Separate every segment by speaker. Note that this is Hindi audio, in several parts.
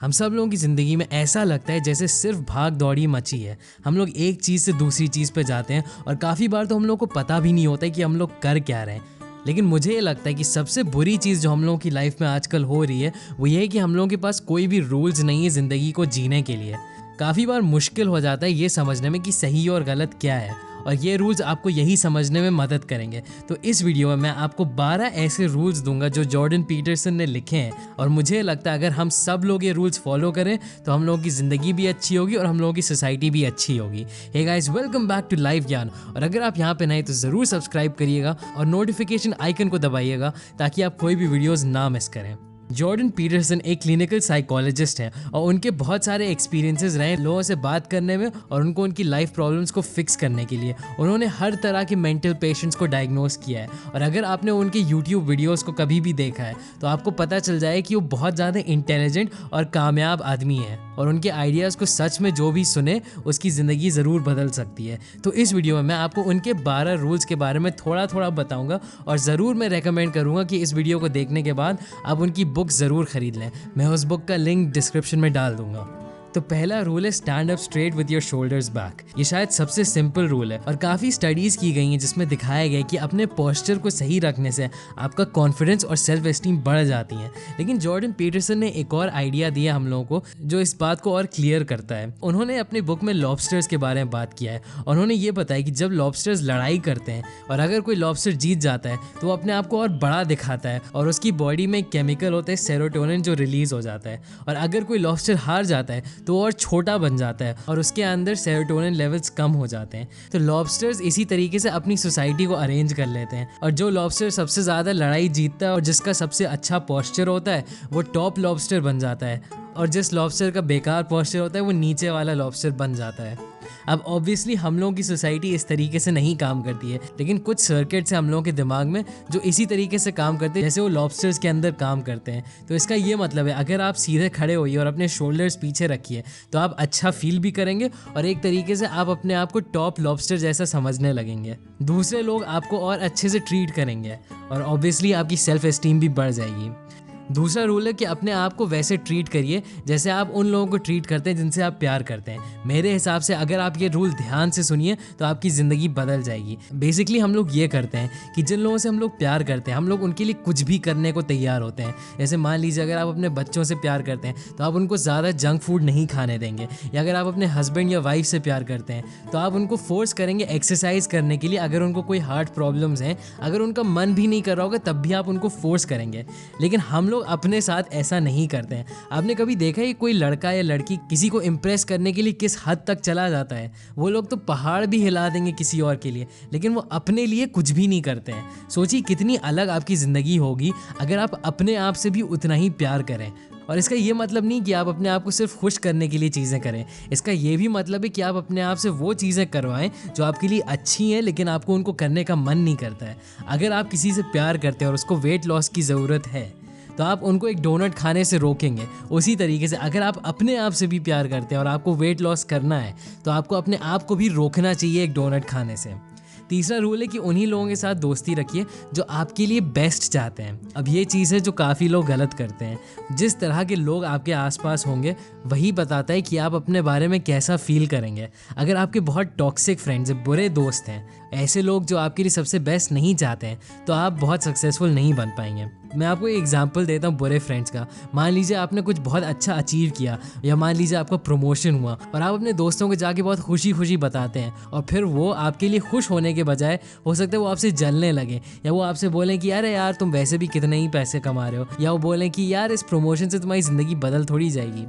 Speaker 1: हम सब लोगों की ज़िंदगी में ऐसा लगता है जैसे सिर्फ भाग दौड़ी मची है। हम लोग एक चीज़ से दूसरी चीज़ पे जाते हैं और काफ़ी बार तो हम लोग को पता भी नहीं होता है कि हम लोग कर क्या रहे हैं। लेकिन मुझे ये लगता है कि सबसे बुरी चीज़ जो हम लोगों की लाइफ में आजकल हो रही है वो ये है कि हम लोगों के पास कोई भी रूल्स नहीं है ज़िंदगी को जीने के लिए। काफ़ी बार मुश्किल हो जाता है ये समझने में कि सही और गलत क्या है, और ये रूल्स आपको यही समझने में मदद करेंगे। तो इस वीडियो में मैं आपको 12 ऐसे रूल्स दूंगा जो जॉर्डन पीटरसन ने लिखे हैं, और मुझे लगता है अगर हम सब लोग ये रूल्स फॉलो करें तो हम लोगों की ज़िंदगी भी अच्छी होगी और हम लोगों की सोसाइटी भी अच्छी होगी। Hey guys, welcome back to Life Gyan. और अगर आप यहाँ पे नए तो ज़रूर सब्सक्राइब करिएगा और नोटिफिकेशन आइकन को दबाइएगा ताकि आप कोई भी वीडियोज़ ना मिस करें। जॉर्डन पीटरसन एक क्लिनिकल साइकोलॉजिस्ट हैं और उनके बहुत सारे एक्सपीरियंसेस रहे लोगों से बात करने में और उनको उनकी लाइफ प्रॉब्लम्स को फिक्स करने के लिए। उन्होंने हर तरह के मेंटल पेशेंट्स को डायग्नोस किया है, और अगर आपने उनके यूट्यूब वीडियोस को कभी भी देखा है तो आपको पता चल जाए कि वो बहुत ज़्यादा इंटेलिजेंट और कामयाब आदमी है, और उनके आइडियाज़ को सच में जो भी सुने उसकी ज़िंदगी ज़रूर बदल सकती है। तो इस वीडियो में मैं आपको उनके 12 रूल्स के बारे में थोड़ा थोड़ा बताऊँगा, और ज़रूर मैं रेकमेंड करूँगा कि इस वीडियो को देखने के बाद आप उनकी बुक ज़रूर खरीद लें। मैं उस बुक का लिंक डिस्क्रिप्शन में डाल दूंगा। तो पहला रूल है stand up straight with your shoulders back. ये शायद सबसे सिंपल रूल है और काफ़ी स्टडीज की गई हैं जिसमें दिखाया गया है कि अपने पोस्चर को सही रखने से आपका कॉन्फिडेंस और सेल्फ एस्टीम बढ़ जाती है। लेकिन जॉर्डन पीटरसन ने एक और आइडिया दिया हम लोगों को जो इस बात को और क्लियर करता है। उन्होंने अपनी बुक में लॉबस्टर्स के बारे में बात किया है। उन्होंने ये बताया कि जब लॉबस्टर्स लड़ाई करते हैं और अगर कोई लॉबस्टर जीत जाता है तो वो अपने आप को और बड़ा दिखाता है, और उसकी बॉडी में एक केमिकल होता है सेरोटोनिन जो रिलीज हो जाता है। और अगर कोई लॉबस्टर हार जाता है तो और छोटा बन जाता है और उसके अंदर सेरोटोनिन लेवल्स कम हो जाते हैं। तो लॉबस्टर्स इसी तरीके से अपनी सोसाइटी को अरेंज कर लेते हैं, और जो लॉबस्टर सबसे ज़्यादा लड़ाई जीतता है और जिसका सबसे अच्छा पोस्चर होता है वो टॉप लॉबस्टर बन जाता है, और जिस लॉबस्टर का बेकार पोस्चर होता है वो नीचे वाला लॉबस्टर बन जाता है। अब ऑब्वियसली हम लोगों की सोसाइटी इस तरीके से नहीं काम करती है, लेकिन कुछ सर्किट्स हैं हम लोगों के दिमाग में जो इसी तरीके से काम करते हैं जैसे वो लॉबस्टर्स के अंदर काम करते हैं। तो इसका ये मतलब है अगर आप सीधे खड़े होइए और अपने शोल्डर्स पीछे रखिए तो आप अच्छा फील भी करेंगे, और एक तरीके से आप अपने आप को टॉप लॉबस्टर जैसा समझने लगेंगे। दूसरे लोग आपको और अच्छे से ट्रीट करेंगे और ऑब्वियसली आपकी सेल्फ एस्टीम भी बढ़ जाएगी। दूसरा रूल है कि अपने आप को वैसे ट्रीट करिए जैसे आप उन लोगों को ट्रीट करते हैं जिनसे आप प्यार करते हैं। मेरे हिसाब से अगर आप ये रूल ध्यान से सुनिए तो आपकी ज़िंदगी बदल जाएगी। बेसिकली हम लोग ये करते हैं कि जिन लोगों से हम लोग प्यार करते हैं हम लोग उनके लिए कुछ भी करने को तैयार होते हैं। जैसे मान लीजिए अगर आप अपने बच्चों से प्यार करते हैं तो आप उनको ज़्यादा जंक फूड नहीं खाने देंगे, या अगर आप अपने हस्बैंड या वाइफ से प्यार करते हैं तो आप उनको फोर्स करेंगे एक्सरसाइज करने के लिए। अगर उनको कोई हार्ट प्रॉब्लम्स हैं, अगर उनका मन भी नहीं कर रहा होगा तब भी आप उनको फोर्स करेंगे। लेकिन हम लोग अपने साथ ऐसा नहीं करते हैं। आपने कभी देखा है कोई लड़का या लड़की किसी को इम्प्रेस करने के लिए किस हद तक चला जाता है? वो लोग तो पहाड़ भी हिला देंगे किसी और के लिए, लेकिन वो अपने लिए कुछ भी नहीं करते हैं। सोचिए कितनी अलग आपकी ज़िंदगी होगी अगर आप अपने आप से भी उतना ही प्यार करें। और इसका ये मतलब नहीं कि आप अपने आप को सिर्फ खुश करने के लिए चीज़ें करें, इसका ये भी मतलब है कि आप अपने आप से वो चीज़ें करवाएं जो आपके लिए अच्छी हैं लेकिन आपको उनको करने का मन नहीं करता है। अगर आप किसी से प्यार करते हैं और उसको वेट लॉस की ज़रूरत है तो आप उनको एक डोनट खाने से रोकेंगे। उसी तरीके से अगर आप अपने आप से भी प्यार करते हैं और आपको वेट लॉस करना है तो आपको अपने आप को भी रोकना चाहिए एक डोनट खाने से। तीसरा रूल है कि उन्हीं लोगों के साथ दोस्ती रखिए जो आपके लिए बेस्ट चाहते हैं। अब ये चीज़ है जो काफ़ी लोग गलत करते हैं। जिस तरह के लोग आपके आसपास होंगे वही बताता है कि आप अपने बारे में कैसा फील करेंगे। अगर आपके बहुत टॉक्सिक फ्रेंड्स हैं, बुरे दोस्त हैं, ऐसे लोग जो आपके लिए सबसे बेस्ट नहीं चाहते हैं, तो आप बहुत सक्सेसफुल नहीं बन पाएंगे। मैं आपको एक एग्जांपल देता हूँ बुरे फ्रेंड्स का। मान लीजिए आपने कुछ बहुत अच्छा अचीव किया, या मान लीजिए आपका प्रमोशन हुआ और आप अपने दोस्तों को जाके बहुत खुशी खुशी बताते हैं, और फिर वो आपके लिए खुश होने के बजाय हो सकता है वो आपसे जलने लगे, या वो आपसे बोलें कि अरे यार तुम वैसे भी कितने ही पैसे कमा रहे हो, या वो बोलें कि यार इस प्रमोशन से तुम्हारी ज़िंदगी बदल थोड़ी जाएगी।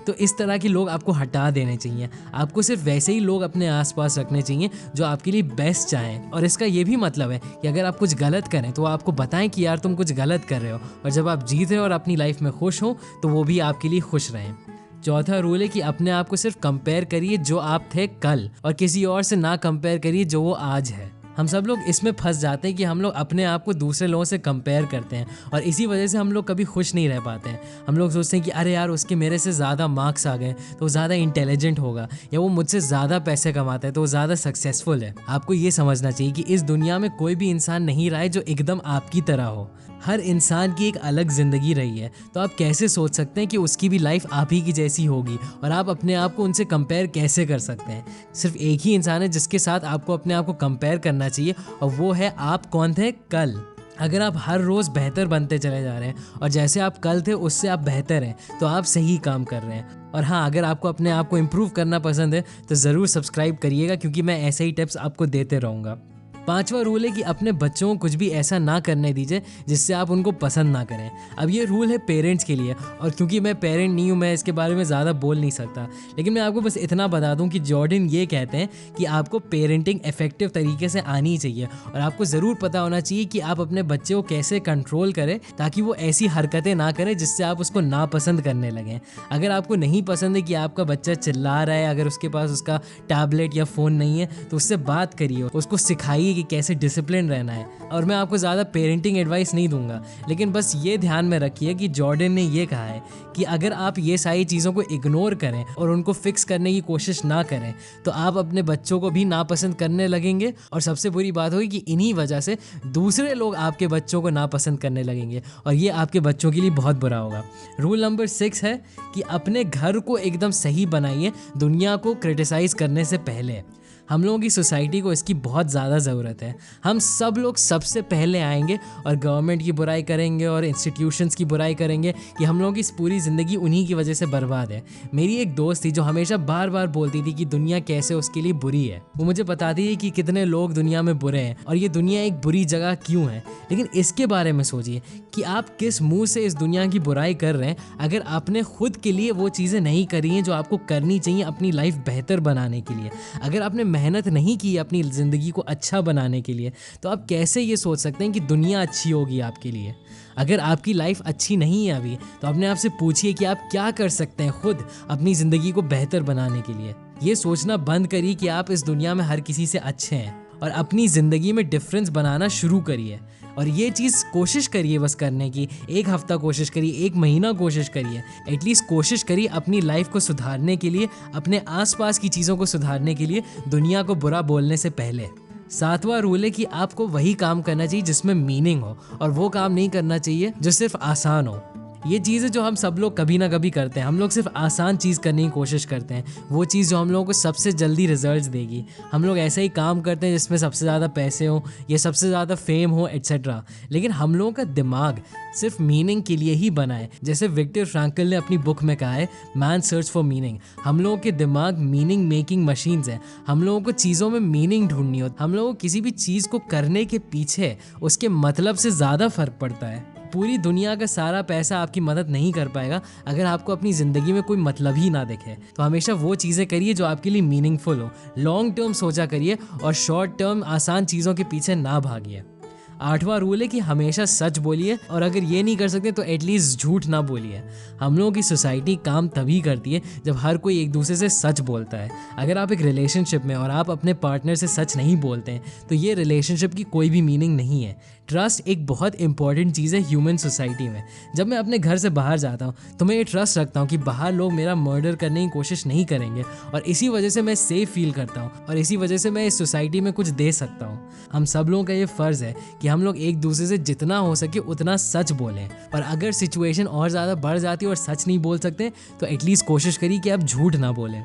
Speaker 1: तो इस तरह के लोग आपको हटा देने चाहिए। आपको सिर्फ वैसे ही लोग अपने आसपास रखने चाहिए जो आपके लिए बेस्ट चाहें। और इसका ये भी मतलब है कि अगर आप कुछ गलत करें तो आपको बताएं कि यार तुम कुछ गलत कर रहे हो, और जब आप जीत रहे हो और अपनी लाइफ में खुश हो तो वो भी आपके लिए खुश रहें। चौथा रूल है कि अपने आप को सिर्फ कंपेयर करिए जो आप थे कल, और किसी और से ना कंपेयर करिए जो वो आज है। हम सब लोग इसमें फंस जाते हैं कि हम लोग अपने आप को दूसरे लोगों से कंपेयर करते हैं और इसी वजह से हम लोग कभी खुश नहीं रह पाते हैं। हम लोग सोचते हैं कि अरे यार उसके मेरे से ज़्यादा मार्क्स आ गए तो वो ज़्यादा इंटेलिजेंट होगा, या वो मुझसे ज़्यादा पैसे कमाता है तो वो ज़्यादा सक्सेसफुल है। आपको ये समझना चाहिए कि इस दुनिया में कोई भी इंसान नहीं रहा है जो एकदम आपकी तरह हो। हर इंसान की एक अलग ज़िंदगी रही है, तो आप कैसे सोच सकते हैं कि उसकी भी लाइफ आप ही की जैसी होगी और आप अपने आप को उनसे कंपेयर कैसे कर सकते हैं। सिर्फ एक ही इंसान है जिसके साथ आपको अपने आप को कंपेयर करना चाहिए और वो है आप कौन थे कल। अगर आप हर रोज़ बेहतर बनते चले जा रहे हैं और जैसे आप कल थे उससे आप बेहतर हैं तो आप सही काम कर रहे हैं। और हाँ, अगर आपको अपने आप को इम्प्रूव करना पसंद है तो ज़रूर सब्सक्राइब करिएगा, क्योंकि मैं ऐसे ही टिप्स आपको देते रहूँगा। 5वां रूल है कि अपने बच्चों को कुछ भी ऐसा ना करने दीजिए जिससे आप उनको पसंद ना करें। अब ये रूल है पेरेंट्स के लिए, और क्योंकि मैं पेरेंट नहीं हूँ मैं इसके बारे में ज़्यादा बोल नहीं सकता, लेकिन मैं आपको बस इतना बता दूँ कि जॉर्डन ये कहते हैं कि आपको पेरेंटिंग इफेक्टिव तरीके से आनी चाहिए और आपको ज़रूर पता होना चाहिए कि आप अपने बच्चे को कैसे कंट्रोल करें ताकि वो ऐसी हरकतें ना करें जिससे आप उसको नापसंद करने लगें। अगर आपको नहीं पसंद है कि आपका बच्चा चिल्ला रहा है, अगर उसके पास उसका टैबलेट या फ़ोन नहीं है तो उससे बात करिए, उसको सिखाइए कि कैसे डिसिप्लिन रहना है। और मैं आपको ज़्यादा पेरेंटिंग एडवाइस नहीं दूंगा, लेकिन बस ये ध्यान में रखिए कि जॉर्डन ने ये कहा है कि अगर आप ये सारी चीज़ों को इग्नोर करें और उनको फिक्स करने की कोशिश ना करें तो आप अपने बच्चों को भी नापसंद करने लगेंगे, और सबसे बुरी बात होगी कि इन्हीं वजह से दूसरे लोग आपके बच्चों को नापसंद करने लगेंगे और ये आपके बच्चों के लिए बहुत बुरा होगा। रूल नंबर 6 है कि अपने घर को एकदम सही बनाइए दुनिया को क्रिटिसाइज़ करने से पहले। हम लोगों की सोसाइटी को इसकी बहुत ज़्यादा ज़रूरत है। हम सब लोग सबसे पहले आएंगे और गवर्नमेंट की बुराई करेंगे और इंस्टीट्यूशंस की बुराई करेंगे कि हम लोगों की पूरी ज़िंदगी उन्हीं की वजह से बर्बाद है। मेरी एक दोस्त थी जो हमेशा बार बार बोलती थी कि दुनिया कैसे उसके लिए बुरी है। वो मुझे बताती है कि कितने लोग दुनिया में बुरे हैं और ये दुनिया एक बुरी जगह क्यों है। लेकिन इसके बारे में सोचिए कि आप किस मुँह से इस दुनिया की बुराई कर रहे हैं, अगर आपने खुद के लिए वो चीज़ें नहीं करी हैं जो आपको करनी चाहिए अपनी लाइफ बेहतर बनाने के लिए, अगर आपने मेहनत नहीं की अपनी ज़िंदगी को अच्छा बनाने के लिए, तो आप कैसे ये सोच सकते हैं कि दुनिया अच्छी होगी आपके लिए। अगर आपकी लाइफ अच्छी नहीं है अभी तो अपने आप से पूछिए कि आप क्या कर सकते हैं खुद अपनी ज़िंदगी को बेहतर बनाने के लिए। ये सोचना बंद करिए कि आप इस दुनिया में हर किसी से अच्छे हैं और अपनी ज़िंदगी में डिफरेंस बनाना शुरू करिए। और ये चीज़ कोशिश करिए बस करने की, 1 हफ्ता कोशिश करिए, 1 महीना कोशिश करिए, एटलीस्ट कोशिश करिए अपनी लाइफ को सुधारने के लिए, अपने आसपास की चीज़ों को सुधारने के लिए, दुनिया को बुरा बोलने से पहले। 7वां रूल है कि आपको वही काम करना चाहिए जिसमें मीनिंग हो और वो काम नहीं करना चाहिए जो सिर्फ आसान हो। ये चीज़ है जो हम सब लोग कभी ना कभी करते हैं। हम लोग सिर्फ आसान चीज़ करने की कोशिश करते हैं, वो चीज़ जो हम लोगों को सबसे जल्दी रिजल्ट्स देगी। हम लोग ऐसा ही काम करते हैं जिसमें सबसे ज़्यादा पैसे हो या सबसे ज़्यादा फेम हो एट्सेट्रा। लेकिन हम लोगों का दिमाग सिर्फ मीनिंग के लिए ही बना है। जैसे विक्टर फ्रैंकल ने अपनी बुक में कहा है, मैन सर्च फॉर मीनिंग। हम लोगों के दिमाग मीनिंग मेकिंग मशीन्स हैं। हम लोगों को चीज़ों में मीनिंग ढूंढनी हो। हम लोगों को किसी भी चीज़ को करने के पीछे उसके मतलब से ज़्यादा फर्क पड़ता है। पूरी दुनिया का सारा पैसा आपकी मदद नहीं कर पाएगा अगर आपको अपनी ज़िंदगी में कोई मतलब ही ना दिखे। तो हमेशा वो चीज़ें करिए जो आपके लिए मीनिंगफुल हो। लॉन्ग टर्म सोचा करिए और शॉर्ट टर्म आसान चीज़ों के पीछे ना भागिए। 8वां रूल है कि हमेशा सच बोलिए, और अगर ये नहीं कर सकते तो एटलीस्ट झूठ ना बोलिए। हम लोगों की सोसाइटी काम तभी करती है जब हर कोई एक दूसरे से सच बोलता है। अगर आप एक रिलेशनशिप में और आप अपने पार्टनर से सच नहीं बोलते हैं तो ये रिलेशनशिप की कोई भी मीनिंग नहीं है। ट्रस्ट एक बहुत इंपॉर्टेंट चीज़ है ह्यूमन सोसाइटी में। जब मैं अपने घर से बाहर जाता हूँ तो मैं ये ट्रस्ट रखता हूँ कि बाहर लोग मेरा मर्डर करने की कोशिश नहीं करेंगे, और इसी वजह से मैं सेफ फील करता हूँ और इसी वजह से मैं इस सोसाइटी में कुछ दे सकता हूँ। हम सब लोगों का ये फ़र्ज़ है कि हम लोग एक दूसरे से जितना हो सके उतना सच बोलें, और अगर सिचुएशन और ज़्यादा बढ़ जाती है और सच नहीं बोल सकते तो एटलीस्ट कोशिश करिए कि आप झूठ ना बोलें।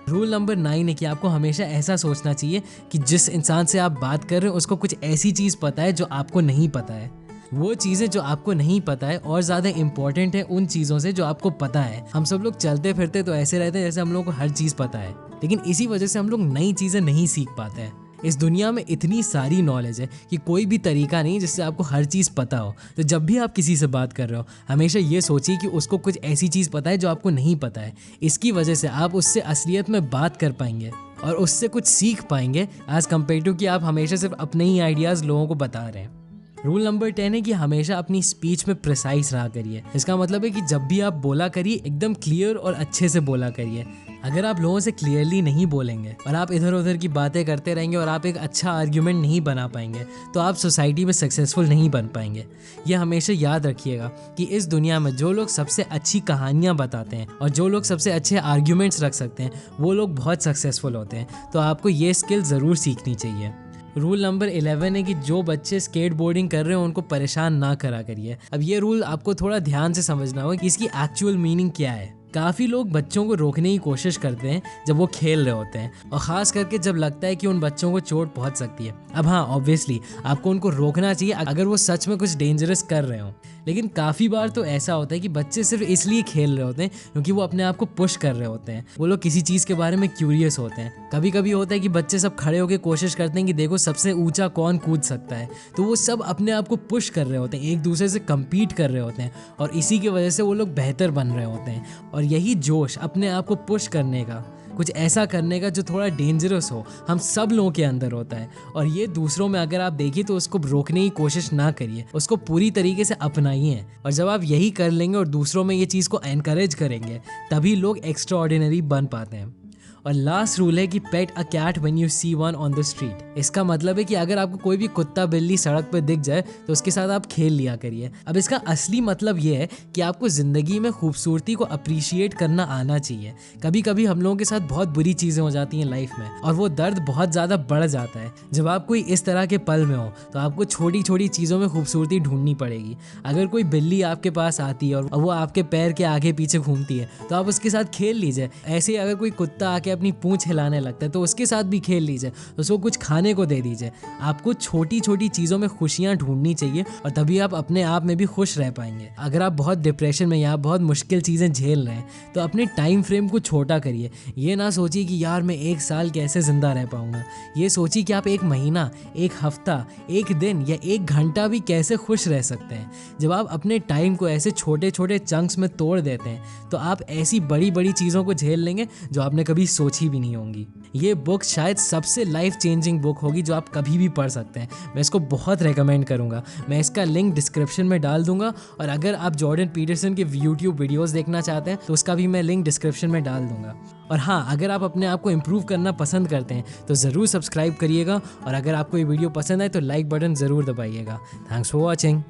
Speaker 1: रूल नंबर 9 है कि आपको हमेशा ऐसा सोचना चाहिए कि जिस इंसान से आप बात कर रहे हो उसको कुछ ऐसी चीज़ पता है जो आपको नहीं पता है। वो चीज़ें जो आपको नहीं पता है और ज़्यादा इंपॉर्टेंट है उन चीज़ों से जो आपको पता है। हम सब लोग चलते फिरते तो ऐसे रहते हैं जैसे हम लोगों को हर चीज़ पता है, लेकिन इसी वजह से हम लोग नई चीज़ें नहीं सीख पाते हैं। इस दुनिया में इतनी सारी नॉलेज है कि कोई भी तरीका नहीं जिससे आपको हर चीज़ पता हो। तो जब भी आप किसी से बात कर रहे हो हमेशा ये सोचिए कि उसको कुछ ऐसी चीज़ पता है जो आपको नहीं पता है। इसकी वजह से आप उससे असलियत में बात कर पाएंगे और उससे कुछ सीख पाएंगे एज़ कम्पेयर टू कि आप हमेशा सिर्फ अपने ही आइडियाज़ लोगों को बता रहे हैं। रूल नंबर 10 है कि हमेशा अपनी स्पीच में प्रिसाइज रहा करिए। इसका मतलब है कि जब भी आप बोला करिए एकदम क्लियर और अच्छे से बोला करिए। अगर आप लोगों से क्लियरली नहीं बोलेंगे और आप इधर उधर की बातें करते रहेंगे और आप एक अच्छा आर्ग्यूमेंट नहीं बना पाएंगे तो आप सोसाइटी में सक्सेसफुल नहीं बन पाएंगे। ये हमेशा याद रखिएगा कि इस दुनिया में जो लोग सबसे अच्छी कहानियाँ बताते हैं और जो लोग सबसे अच्छे आर्ग्यूमेंट्स रख सकते हैं वो लोग बहुत सक्सेसफुल होते हैं। तो आपको ये स्किल ज़रूर सीखनी चाहिए। रूल नंबर 11 है कि जो बच्चे स्केट बोर्डिंग कर रहे हो उनको परेशान ना करा करिए। अब ये रूल आपको थोड़ा ध्यान से समझना होगा कि इसकी एक्चुअल मीनिंग क्या है। काफ़ी लोग बच्चों को रोकने की कोशिश करते हैं जब वो खेल रहे होते हैं, और ख़ास करके जब लगता है कि उन बच्चों को चोट पहुंच सकती है। अब हाँ, ऑब्वियसली आपको उनको रोकना चाहिए अगर वो सच में कुछ डेंजरस कर रहे हो, लेकिन काफ़ी बार तो ऐसा होता है कि बच्चे सिर्फ इसलिए खेल रहे होते हैं क्योंकि वो अपने आप को पुश कर रहे होते हैं। वो लोग किसी चीज़ के बारे में क्यूरियस होते हैं। कभी कभी होता है कि बच्चे सब खड़े होकर कोशिश करते हैं कि देखो सबसे ऊंचा कौन कूद सकता है, तो वो सब अपने आप को पुश कर रहे होते हैं, एक दूसरे से कम्पीट कर रहे होते हैं, और इसी की वजह से वो लोग बेहतर बन रहे होते हैं। और यही जोश अपने आप को पुश करने का, कुछ ऐसा करने का जो थोड़ा डेंजरस हो, हम सब लोगों के अंदर होता है। और ये दूसरों में अगर आप देखिए तो उसको रोकने की कोशिश ना करिए, उसको पूरी तरीके से अपनाइए। और जब आप यही कर लेंगे और दूसरों में ये चीज़ को एनकरेज करेंगे तभी लोग एक्स्ट्रा ऑर्डिनरी बन पाते हैं। और लास्ट रूल है कि pet a cat when you see one on the street. इसका मतलब है कि अगर आपको कोई भी कुत्ता बिल्ली सड़क पर दिख जाए तो उसके साथ आप खेल लिया करिए। अब इसका असली मतलब ये है कि आपको ज़िंदगी में खूबसूरती को अप्रिशिएट करना आना चाहिए। कभी कभी हम लोगों के साथ बहुत बुरी चीज़ें हो जाती हैं लाइफ में और वो दर्द बहुत ज़्यादा बढ़ जाता है। जब आप कोई इस तरह के पल में हो तो आपको छोटी छोटी चीज़ों में खूबसूरती ढूंढनी पड़ेगी। अगर कोई बिल्ली आपके पास आती है और वो आपके पैर के आगे पीछे घूमती है तो आप उसके साथ खेल लीजिए। ऐसे ही अगर कोई कुत्ता आके अपनी पूंछ हिलाने लगता है तो उसके साथ भी खेल लीजिए, उसको कुछ खाने को दे दीजिए। आपको छोटी छोटी चीज़ों में खुशियाँ ढूंढनी चाहिए और तभी आप अपने आप में भी खुश रह पाएंगे। अगर आप बहुत डिप्रेशन में या बहुत मुश्किल चीज़ें झेल रहे हैं तो अपने टाइम फ्रेम को छोटा करिए। ये ना सोचिए कि यार मैं 1 साल कैसे ज़िंदा रह पाऊँगा, ये सोचिए कि आप 1 महीना, 1 हफ्ता, 1 दिन या 1 घंटा भी कैसे खुश रह सकते हैं। जब आप अपने टाइम को ऐसे छोटे छोटे चंक्स में तोड़ देते हैं तो आप ऐसी बड़ी बड़ी चीज़ों को झेल लेंगे जो आपने कभी सोची भी नहीं होंगी। ये बुक शायद सबसे लाइफ चेंजिंग बुक होगी जो आप कभी भी पढ़ सकते हैं। मैं इसको बहुत रेकमेंड करूंगा। मैं इसका लिंक डिस्क्रिप्शन में डाल दूंगा, और अगर आप जॉर्डन पीटरसन के यूट्यूब वीडियोस देखना चाहते हैं तो उसका भी मैं लिंक डिस्क्रिप्शन में डाल दूंगा। और हाँ, अगर आप अपने आप को इम्प्रूव करना पसंद करते हैं तो ज़रूर सब्सक्राइब करिएगा, और अगर आपको ये वीडियो पसंद आए तो लाइक बटन ज़रूर दबाइएगा। Thanks for watching.